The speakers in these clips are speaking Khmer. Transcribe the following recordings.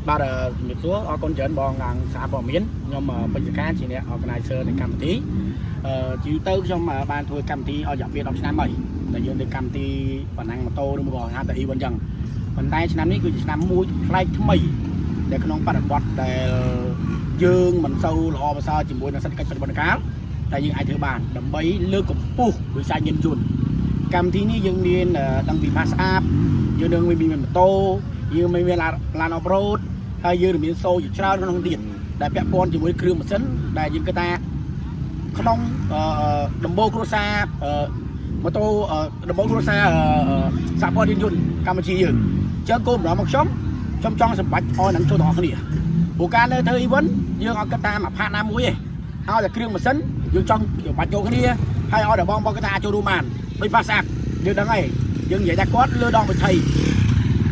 បាទជំរាបសួរអរគុណច្រើនបងខាងសារព័ត៌មានខ្ញុំពេជ្រការជាអ្នក organizer នៃកម្មវិធីជីវទៅខ្ញុំបានធ្វើកម្មវិធីអស់រយៈពេល10ឆ្នាំហើយតែយើងធ្វើកម្មវិធីបណ្ណាំងម៉ូតូឬមកហៅថា event អញ្ចឹងប៉ុន្តែឆ្នាំនេះគឺជាឆ្នាំមួយប្លែកថ្មីដែលក្នុងបរិបទដែលយើងមិនសូវល្អប្រសើរជាមួយនឹងសេដ្ឋកិច្ចបច្ចុប្បន្នកាលតែយើងអាចធ្វើបានដើម្បីលើកកម្ពស់វិស័យយានយន្តកម្មវិធីនេះយើងមានដឹងពីម៉ាសស្អាប់យើងនឹងមានម៉ូតូយើងមានឡានអបរ៉ូតហើយយើងមានសូជាច្រើនក្នុងទៀតដែលពាក់ព័ន្ធជាមួយគ្រឿងម៉ាស៊ីនដែលយើងគិតថាក្នុងដំបូលគ្រួសារម៉ូតូដំបូលគ្រួសារសហព័ន្ធយានយន្តកម្ពុជាយើងអញ្ចឹងគោលបំណងរបស់ខ្ញុំចង់សម្បាច់ឲ្យនឹងចូលទាំងអស់គ្នាព្រោះការនៅធ្វើ event យើងអត់គិតតាមអាផាតណាមួយទេឲ្យតែគ្រឿងម៉ាស៊ីនយើងចង់បាច់ចូលគ្នាហើយឲ្យតែបងគិតថាចូលរួមបានដូចបាសស្អាប់យើងដឹងហើយយើងនិយាយថាគាត់លើដងវិធី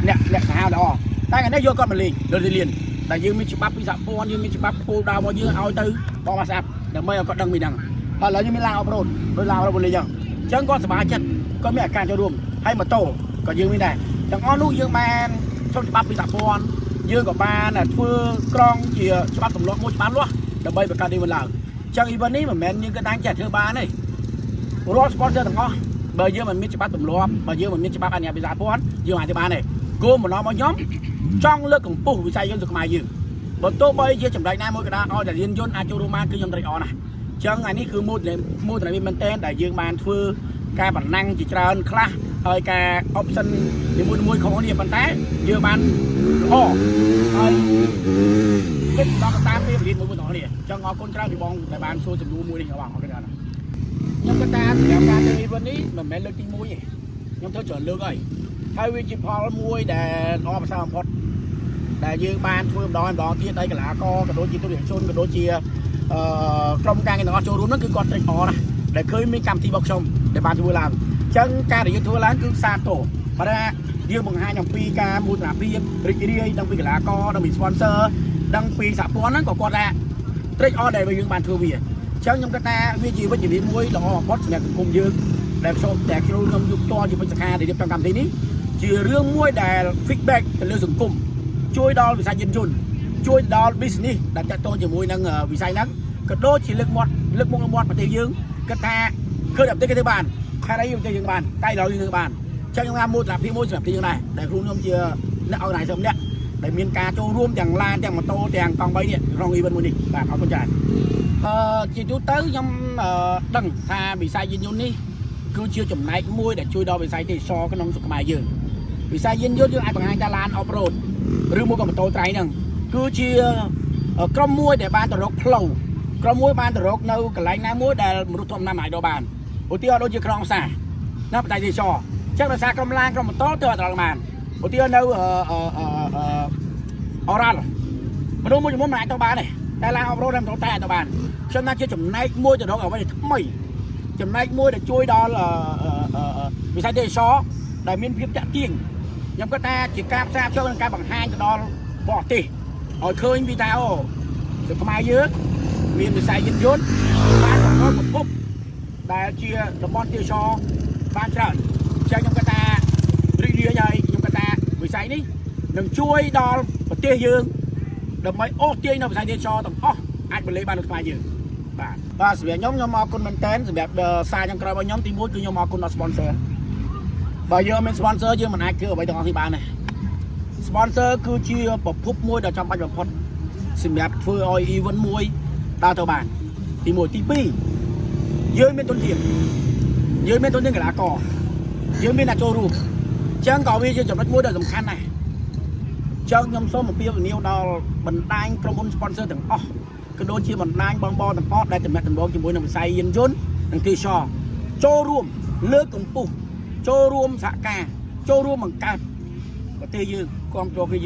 អ្នកសាហាវល្អតែថ្ងៃនេះយកគាត់មកលេងលើទីលានតែយើងមានច្បាប់ពីសហព័ន្ធយើងមានច្បាប់គោលដៅរបស់យើងឲ្យទៅបងបាសស្អាប់ដើម្បីឲ្យគាត់ដឹងពីហ្នឹងហើយឥឡូវយើងមានឡានអបរ៉ូតដូចឡានអបរ៉ូតលេងអញ្ចឹងគាត់សប្បាយចិត្តគាត់មានអាការចូលរួមហើយម៉ូតូក៏យើងមានដែរទាំងអស់នោះយើងបានសុំច្បាប់ពីសហព័ន្ធយើងក៏បានធ្វើក្រងជាច្បាប់ទម្លាប់មួយច្បាប់លាស់ដើម្បីបង្កើត event ឡើងអញ្ចឹង event នេះមិនមែនយើងគិតថាចេះធ្វើបានទេរាល់ sponsor ទាំងអស់បើយើងមិនមានច្បាប់ទម្លាប់បើយើងមិនមានច្បាប់អនុញ្ញាតពីសហព័ន្ធយើងអាចធ្វើបានទេគោលបំណងរបស់ខ្ញុំចង់លើកកម្ពស់វិស័យយន្តខ្មែរយើងបើទោះបីជាចម្លែកណាមួយក៏ដោយឲ្យតែយានយន្តអាចចូលរួមបានគឺខ្ញុំត្រេកអរណាស់អញ្ចឹងអានេះគឺមូលដ្ឋានមែនទែនដែលយើងបានធ្វើការបណ្ណាំងជាច្រើនខ្លះហើយការ option នីមួយៗของនេះប៉ុន្តែយើងបានល្អហើយគិតដល់តាមពេលវេលាមួយៗទាំងនេះអញ្ចឹងអរគុណច្រើនពីបងដែលបានសួរសំណួរមួយនេះបងអរគុណច្រើនខ្ញុំគិតថាសម្រាប់ការធ្វើ event នេះមិនមែនលើកទី1ទេខ្ញុំធ្វើច្រើនលើកហើយវាជាផលមួយដែលល្អប្រសើរបំផុតដែលយើងបានធ្វើម្ដងទៀតហើយកីឡាករក៏ដូចជាទូរទស្សន៍ជនក៏ដូចជាក្រុមការងារទាំងអស់ចូលរួមហ្នឹងគឺគាត់ត្រេកអរណាស់ដែលឃើញមានកម្មវិធីរបស់ខ្ញុំដែលបានធ្វើឡើងអញ្ចឹងការដែលយើងធ្វើឡើងគឺសាទរបើថាយើងបង្ហាញអំពីការមោទនភាពរីករាយដឹងពីកីឡាករដឹងពី sponsor ដឹងពីសហព័ន្ធហ្នឹងក៏គាត់ថាត្រេកអរដែលយើងបានធ្វើវាអញ្ចឹងខ្ញុំគិតថាវាជាវិជ្ជាមួយល្អបំផុតសម្រាប់សង្គមយើងដែលខ្ញុំយកផ្ទាល់ជាវិជ្ជាការដែលរៀបចំកម្មវិធីនេះជារឿងមួយដែល feedback ទៅលើសង្គមជួយដល់វិស័យយានយន្តជួយដល់ business ដែលតាក់ទងជាមួយនឹងវិស័យហ្នឹងក៏ដូចជាលើកមុខមាត់ប្រទេសយើងគិតថាឃើញតែប្រទេសគេធ្វើបានខែនេះប្រទេសយើងបានតែដល់យើងធ្វើបានអញ្ចឹងខ្ញុំថាមោទនភាពមួយសម្រាប់ប្រទេសយើងដែរដែលគ្រូខ្ញុំជាអ្នក organizer ម្នាក់ដែលមានការចូលរួមទាំងឡានទាំងម៉ូតូទាំងកង់3នេះក្នុង event មួយនេះបាទអរគុណច្រើនជាទូទៅខ្ញុំដឹងថាវិស័យយានយន្តនេះគឺជាចំណែកមួយដែលជួយដល់វិស័យទេសចរណ៍ក្នុងស្រុកខ្មែរយើងវិស័យយានយន្តយើងអាចបង្ហាញថាឡានអបរ៉ូតឬមួយក៏ម៉ូតូត្រៃហ្នឹងគឺជាក្រុមមួយដែលបានទៅរកផ្លូវក្រុមមួយបានទៅរកនៅកន្លែងណាមួយដែលមនុស្សធម្មតាមិនអាចរកបានឧទាហរណ៍ដូចជាក្រុងផ្សារណាបដិទេសចរអញ្ចឹងដោយសារក្រុមឡានក្រុមម៉ូតូទៅអត់ដល់បានឧទាហរណ៍នៅអរ៉ាល់មនុស្សមួយចំនួនមិនអាចទៅបានទេតែឡានអបរ៉ូតតែម៉ូតូតែអាចទៅបានខ្ញុំថាជាចំណែកមួយទៅរកអ្វីថ្មីចំណែកមួយដែលជួយដល់វិស័យទេសចរដែលមានភាពតាក់ទាញខ្ញុំគាត់ថាជាការផ្សារភ្ជាប់និងការបង្ហាញទៅដល់បរទេសឲ្យឃើញពីថាអូស្រុកខ្មែរយើងមានវិស័យយានយន្តបានបង្កើតប្រភពដែលជាតំបន់ទេសចរបានច្រើនអញ្ចឹងខ្ញុំគាត់ថារីករាយហើយខ្ញុំគាត់ថាវិស័យនេះនឹងជួយដល់ប្រទេសយើងដើម្បីអូសទាញនៅវិស័យទេសចរទាំងអស់អាចបលេបាននៅខ្មែរយើងបាទសម្រាប់ខ្ញុំអរគុណមែនតើសម្រាប់សារចុងក្រោយរបស់ខ្ញុំទី1គឺខ្ញុំអរគុណដល់ sponsor បើយើងមាន sponsor យើងមិនអាចធ្វើអ្វីទាំងអស់នេះបានទេ sponsor គឺជាប្រភពមួយដ៏ចាំបាច់បំផុតសម្រាប់ធ្វើឲ្យ event មួយដើរទៅបានទី1ទី2យើងមានទុនធានកីឡាករយើងមានអ្នកចូលរួមអញ្ចឹងក៏វាជាចំណុចមួយដ៏សំខាន់ដែរអញ្ចឹងខ្ញុំសូមអំពាវនាវដល់បណ្ដាញក្រុមហ៊ុន sponsor ទាំងអស់ក៏ដូចជាបណ្ដាញបងទាំងអស់ដែលតំណែងជាមួយនឹងវិស័យយានយន្តនិងទេសចរចូលរួមលើកកម្ពស់ចូលរួមសហការចូលរួមបង្កើតប្រទេសយើងគ្រប់គ្រងគ្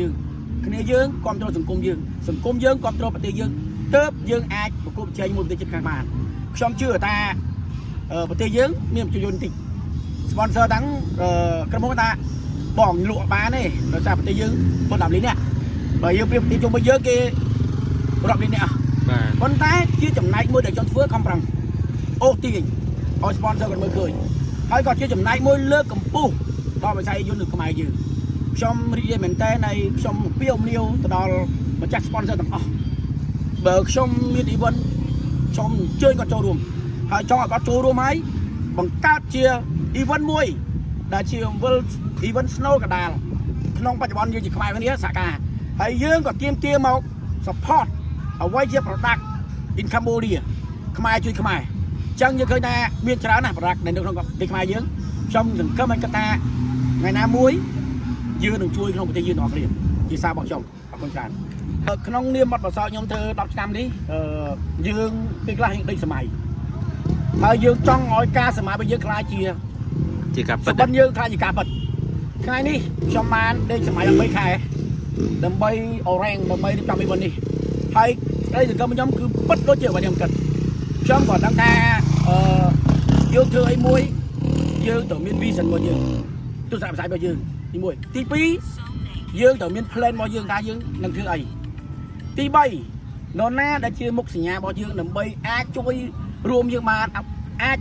នាយើងគ្រប់គ្រងសង្គមយើងគ្រប់គ្រងប្រទេសយើងទើបយើងអាចប្រកួតប្រជែងមួយប្រទេសជិតខាងបានខ្ញុំជឿថាប្រទេសយើងមានប្រជាជនតិច sponsor ទាំងក្រុមហ៊ុនថាបងលក់បានទេដោយសារប្រទេសយើងប៉ុន្តែ10លាននាក់បើយើងប្រៀបប្រទេសជុំវិញយើងគេរាប់លាននាក់ប៉ុន្តែជាចំណែកមួយដែលខ្ញុំធ្វើខំប្រឹងអូសទាញឲ្យ sponsor គាត់មើលឃើញហើយក៏ជាចំណែកមួយលើកកម្ពស់ដល់វិស័យយន្តនៅខ្មែរយើងខ trong đi mình té này trong một piêu liêu từ đó mà chắc sponsor tầm bờ trong miền event trong chơi còn châu đùm hay cho có châu đùm ấy bằng cát chia event muối đã chia event snow cả đàn không phải bọn như chỉ khai cáiนี้สาขาhay dương còn tiêm màu support ở quay chia product in Cambodia khai chui khai chẳng như khơi na miền trái này product này được không có đi khai dương trong rừng cơm anh ta ngày nào muối dương đừng chui không có thể dương nọ liền chỉ sao bọn chồng con trai không niêm mặt vào sau nhóm thơ đọc năm đi dương cái là hiện đây sớm mày mà dương trong ngói ca sớm mày bây giờ khai chia chỉ cặp vật bên dương khai gì cả vật khai đi trong màn đây sớm mày làm mấy khai đầm bay orange đầm bay trong bên đi hay đây thì cơm nhóm cứ bất đối chiều và điểm cần trong còn đang ta dương thưa ấy muối dương tổ miền vision bao nhiêu tôi giảm sai bao nhiêu đi muối tí pí dương tổ miền plan bao nhiêu ta dương nâng thứ ấy tí bay nó na đã chia mục xỉ nhà bao nhiêu nằm bay chui rùm dương mà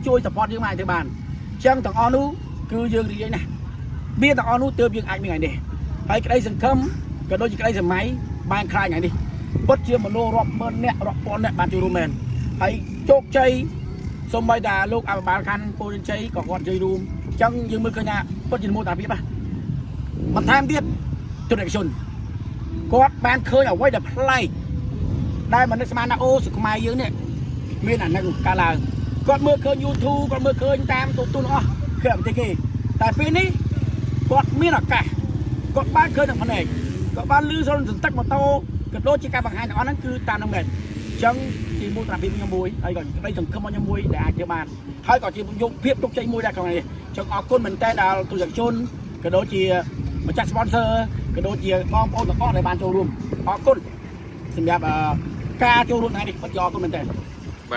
chui support dương mà thứ bàn chân thằng onu cứ dương đi đây này biết thằng onu tiêu dương anh ngày này hay cái đây dừng cấm cái đôi cái đây dừng máy ban khai ngày đi bất chia một lô rọp bên nè rọp con nè bàn chơi rùm mền hay chốt chơi xong bây giờ lúc bàn khăn cô lên chơi còn còn chơi rùm chân dương mới cơ nhà bất chia mô tả biết ba mặt tham biết tôi đại xuân có ban khơi ở quay đập play đây mà nó xem na ô sự mai dưới này miền ảnh này cả là con mưa khơi YouTube con mưa khơi tam tôi nó khởi thế kì tại vì ní con miền là cả con ban khơi được phần này con ban lưu xong dừng tắt một tô cái đôi chỉ cả bằng hai nó nó cứ tam năm mệt chân chỉ mua tạm phim nhom muối đây còn đây dừng không bao nhiêu muối để ai chơi bàn hay còn chỉ dùng phim tục chơi muối ra còn này trong ở con mình tên là tôi dừng chôn cái đôi chỉ mà chắc sponsor cái đôi chỉ bom ôn là con để bàn châu luôn ở con xin đẹp ca châu luôn này đi bắt cho con mình tên